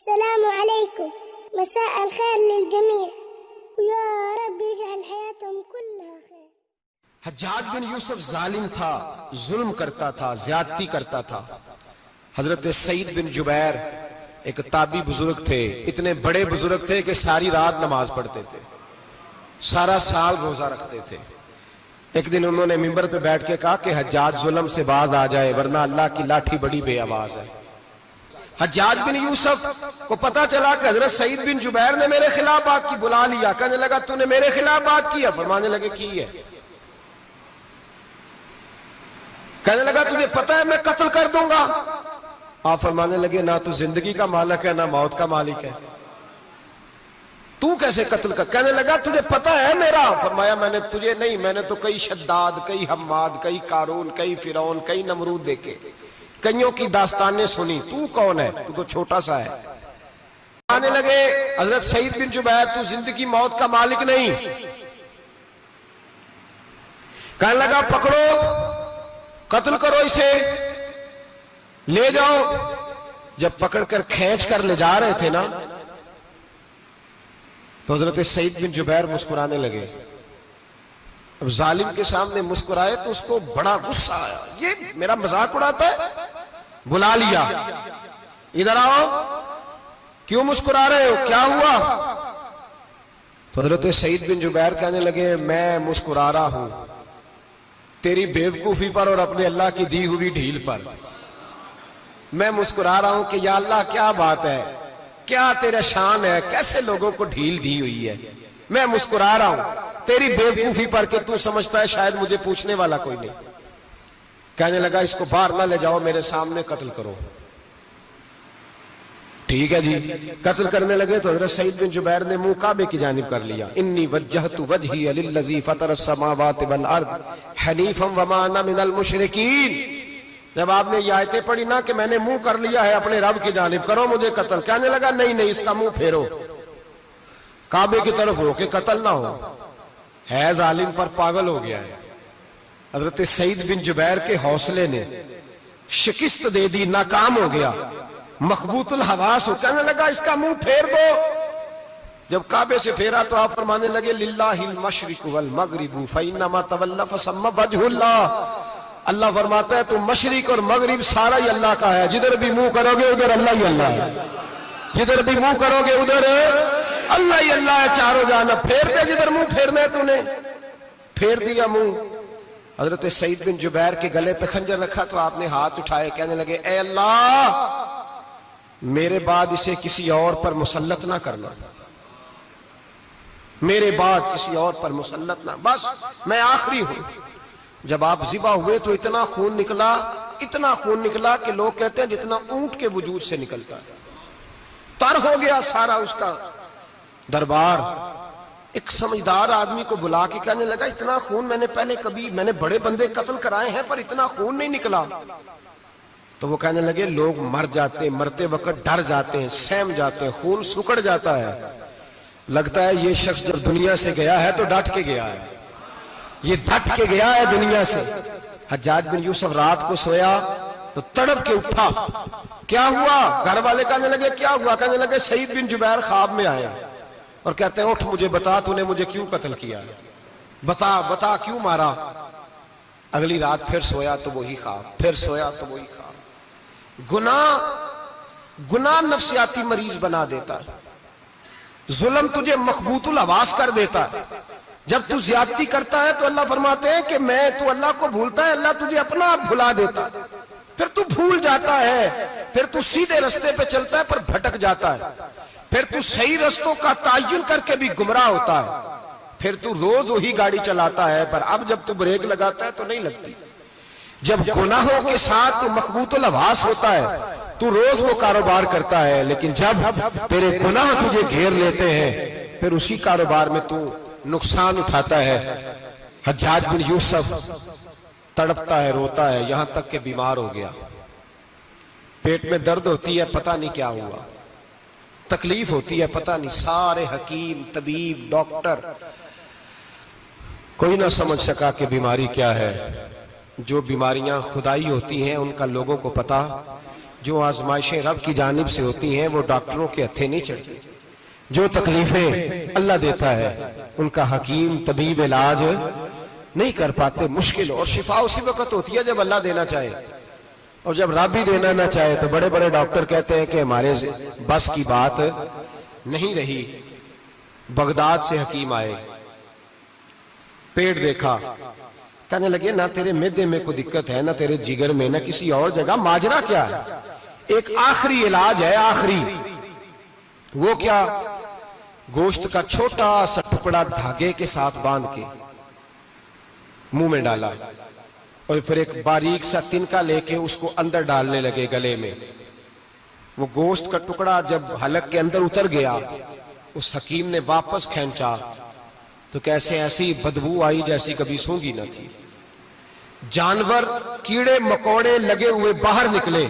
अस्सलामु अलैकुम, मसा अल खैर लिल जमी, या रब्बी इजअल हयातहुम कुल्लहा खैर। हज्जाज बिन यूसुफ जालिम था, जुल्म करता था, ज्यादती करता था। हजरत सईद बिन जुबैर एक ताबी बुजुर्ग थे, इतने बड़े बुजुर्ग थे कि सारी रात नमाज पढ़ते थे, सारा साल रोजा रखते थे। एक दिन उन्होंने मिंबर पे बैठ के कहा कि हज्जाज जुल्म से बाज आ जाए, वरना अल्लाह की लाठी बड़ी बेआवाज है। हज्जाज बिन यूसुफ को पता चला कि हजरत सईद बिन जुबैर ने मेरे खिलाफ बात की, बुला लिया। कहने लगा तूने मेरे खिलाफ बात की है? फरमाने लगे की है। कहने लगा तुझे पता है मैं कत्ल कर दूंगा? आप फरमाने लगे ना तू जिंदगी का मालिक है ना मौत का मालिक है, तू कैसे कत्ल कर? कहने लगा तुझे पता है मेरा? फरमाया मैंने तुझे नहीं, मैंने तो कई शद्दाद, कई हम्माद, कई कारून, कई फिरौन, कई नमरूद देखे, कईयों की दास्तानें सुनी, तू कौन है? तू तो छोटा सा है। आने लगे हजरत सईद बिन जुबैर तू जिंदगी मौत का मालिक नहीं। कहने लगा पकड़ो, कत्ल करो इसे, ले जाओ। जब पकड़कर खींच कर ले जा रहे थे ना, तो हजरत सईद बिन जुबैर मुस्कुराने लगे। अब जालिम के सामने मुस्कुराए तो उसको बड़ा गुस्सा आया, ये मेरा मजाक उड़ाता है। बुला लिया, इधर आओ, क्यों मुस्कुरा रहे हो, क्या हुआ? तो हजरत सईद बिन जुबैर कहने लगे मैं मुस्कुरा रहा हूं तेरी बेवकूफी पर और अपने अल्लाह की दी हुई ढील पर। मैं मुस्कुरा रहा हूं कि या अल्लाह क्या बात है, क्या तेरा शान है, कैसे लोगों को ढील दी हुई है। मैं मुस्कुरा रहा हूं तेरी बेवकूफी पर कि तू समझता है शायद मुझे पूछने वाला कोई नहीं। कहने लगा इसको बाहर ना ले जाओ, मेरे सामने कत्ल करो। ठीक है जी, कत्ल करने लगे तो हजरत सईद बिन जुबैर ने मुंह काबे की जानिब कर लिया। इन्नी वज्जहतु वजही लिल्लज़ी फ़तरस समावाति वल अर्द हनीफ़न वमा अना मिनल मुशरिकीन। जब आपने ये आयतें पढ़ी ना कि मैंने मुंह कर लिया है अपने रब की जानिब, करो मुझे कत्ल। कहने लगा नहीं नहीं, इसका मुंह फेरो, काबे की तरफ हो के कत्ल ना हो। है जालिम पर पागल हो गया है। हजरत सईद बिन जुबैर के हौसले ने शिकस्त दे दी, नाकाम हो गया, मखबूतुल हवास हो। कहने लगा इसका मुंह फेर दो। जब काबे से फेरा तो आप फरमाने लगे लिल्लाहिल मशरिकु वल मगरिबु फइन्नमा तवल्ला फसम्मा वजहुल्लाह। अल्लाह फरमाता है तुम मशरिक और मगरिब सारा ही अल्लाह का है, जिधर भी मुंह करोगे उधर अल्लाह ही अल्लाह है, जिधर भी मुंह करोगे उधर अल्लाह ही अल्लाह है, चारों जाना। फेर दे जिधर मुंह फेरना है तूने, फेर दिया मुंह। हजरत सईद बिन जुबैर के गले पे खंजर रखा तो आपने हाथ उठाए, कहने लगे ए अल्लाह मेरे बाद इसे किसी और पर मुसल्लत ना करना, मेरे बाद किसी और पर मुसल्लत ना, बस मैं आखिरी हूं। जब आप जिबा हुए तो इतना खून निकला, इतना खून निकला कि लोग कहते हैं जितना ऊंट के वजूद से निकलता है। तर हो गया सारा उसका दरबार। एक समझदार आदमी को बुला के कहने लगा इतना खून मैंने पहले कभी, मैंने बड़े बंदे कत्ल कराए हैं पर इतना खून नहीं निकला। तो वो कहने लगे लोग मर जाते, मरते वक्त डर जाते हैं, सहम जाते हैं, खून सुकड़ जाता है। लगता है ये शख्स जब दुनिया से गया है तो डट के गया है, ये डट के गया है दुनिया से। हज्जाज बिन यूसुफ रात को सोया तो तड़प के उठा, क्या हुआ? घर वाले कहने लगे क्या हुआ? कहने लगे सईद बिन जुबैर ख्वाब में आया और कहते हैं उठ मुझे बता तूने मुझे क्यों कत्ल किया, बता बता क्यों मारा। अगली रात फिर सोया तो वही ख्वाब, फिर सोया तो वही ख्वाब। गुनाह नफ्सियाती मरीज बना देता है, जुल्म तुझे मखबूतुल हवास कर देता है। जब तू ज्यादती करता है तो अल्लाह फरमाते हैं कि मैं, तू अल्लाह को भूलता है, अल्लाह तुझे अपना आप भुला देता है। फिर तू भूल जाता है, फिर तू सीधे रास्ते पे चलता है पर भटक जाता है, फिर तू सही रास्तों का तायुन करके भी गुमराह होता है, फिर तू रोज वही गाड़ी चलाता है पर अब जब तू ब्रेक लगाता है तो नहीं लगती। जब गुनाहों के साथ तू मखबूतुल हवास होता है, तू रोज वो कारोबार करता है, लेकिन जब तेरे गुनाह तुझे घेर लेते हैं फिर उसी कारोबार में तू नुकसान उठाता है। हज्जाज बिन यूसुफ तड़पता है, रोता है, यहां तक के बीमार हो गया, पेट में दर्द होती है, पता नहीं क्या हुआ, तकलीफ होती है, पता नहीं। सारे हकीम, तबीब, डॉक्टर, कोई ना समझ सका कि बीमारी क्या है। जो बीमारियां खुदाई होती हैं उनका लोगों को पता, जो आजमाइशें रब की जानिब से होती हैं वो डॉक्टरों के हत्थे नहीं चढ़ती। जो तकलीफें अल्लाह देता है उनका हकीम तबीब इलाज नहीं कर पाते, मुश्किल। और शिफा उसी वक्त होती है जब अल्लाह देना चाहे, और जब रब भी देना ना चाहे तो बड़े बड़े डॉक्टर कहते हैं कि हमारे बस की बात नहीं रही। बगदाद से हकीम आए, पेट देखा, कहने लगे ना तेरे मैदे में कोई दिक्कत है, ना तेरे जिगर में, ना किसी और जगह, माजरा क्या है? एक आखिरी इलाज है, आखिरी। वो क्या? गोश्त का छोटा सा टुकड़ा धागे के साथ बांध के मुंह में डाला और फिर एक बारीक सा तिनका लेके उसको अंदर डालने लगे गले में। वो गोश्त का टुकड़ा जब हलक के अंदर उतर गया, उस हकीम ने वापस खींचा तो कैसे ऐसी बदबू आई जैसी कभी सूंघी न थी। जानवर कीड़े मकोड़े लगे हुए बाहर निकले,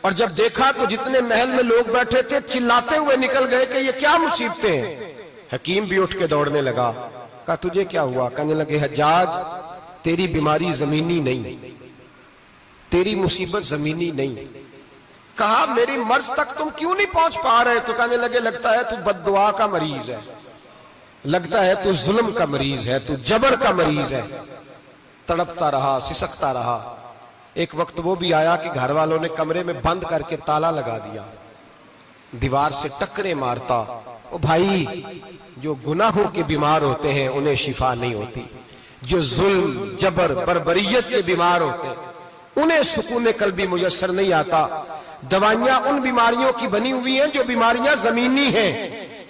और जब देखा तो जितने महल में लोग बैठे थे चिल्लाते हुए निकल गए कि ये क्या मुसीबतें हैं। हकीम भी उठ के दौड़ने लगा। कहा तुझे क्या हुआ? कहने लगे हज्जाज तेरी बीमारी जमीनी नहीं, तेरी मुसीबत जमीनी नहीं। कहा मेरी मर्ज तक तुम क्यों नहीं पहुंच पा रहे? तो कहने लगे लगता है तू बद्दुआ का मरीज है, लगता है तू जुल्म का मरीज है, तू जबर का मरीज है। तड़पता रहा, सिसकता रहा। एक वक्त वो भी आया कि घर वालों ने कमरे में बंद करके ताला लगा दिया, दीवार से टक्करे मारता। ओ भाई, जो गुनाहों के बीमार होते हैं उन्हें शिफा नहीं होती, जो जुल्म जबर बर्बरियत के बीमार होते हैं उन्हें सुकून कल्बी मुयस्सर नहीं आता। दवाइयां उन बीमारियों की बनी हुई हैं जो बीमारियां जमीनी हैं,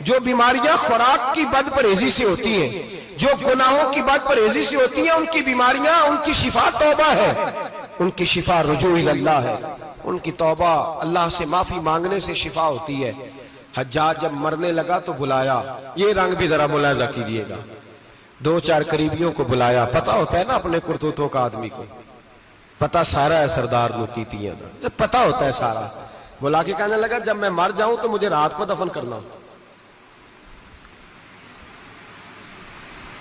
जो बीमारियां खुराक की बदपरहेजी से होती हैं, जो गुनाहों की बदपरहेजी से होती हैं, उनकी बीमारियां, उनकी शिफा तौबा है, उनकी शिफा रुजू इल्लाह है, उनकी तौबा अल्लाह से माफी मांगने से शिफा होती है। हज्जाज जब मरने लगा तो बुलाया, ये रंग भी जरा मुलाजा कीजिएगा, दो चार करीबियों को बुलाया। पता होता है ना अपने कुर्तूतों का आदमी को, पता सारा है सरदार नुकीतियां का, जब पता होता है सारा। बुला के कहने लगा जब मैं मर जाऊं तो मुझे रात को दफन करना।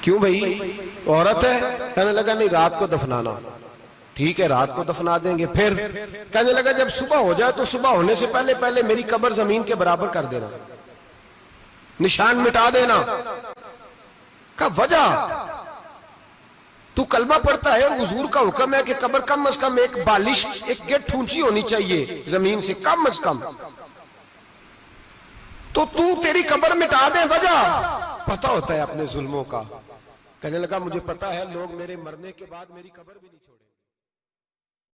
क्यों भाई, औरत है? कहने लगा नहीं, रात को दफनाना। ठीक है, रात को दफना देंगे। फिर कहने लगा जब सुबह हो जाए तो सुबह होने से पहले पहले मेरी कब्र जमीन के बराबर कर देना, निशान मिटा देना। का वजह तू कलमा पढ़ता है और हुजूर का हुक्म है कि कब्र कम अज कम एक बालिश, एक गेट ऊंची होनी चाहिए जमीन से, कम अज कम। तो तू तेरी कब्र मिटा दे, वजह पता होता है अपने जुल्मों का। कहने लगा मुझे पता है, लोग मेरे मरने के बाद मेरी कब्र भी नहीं छोड़े।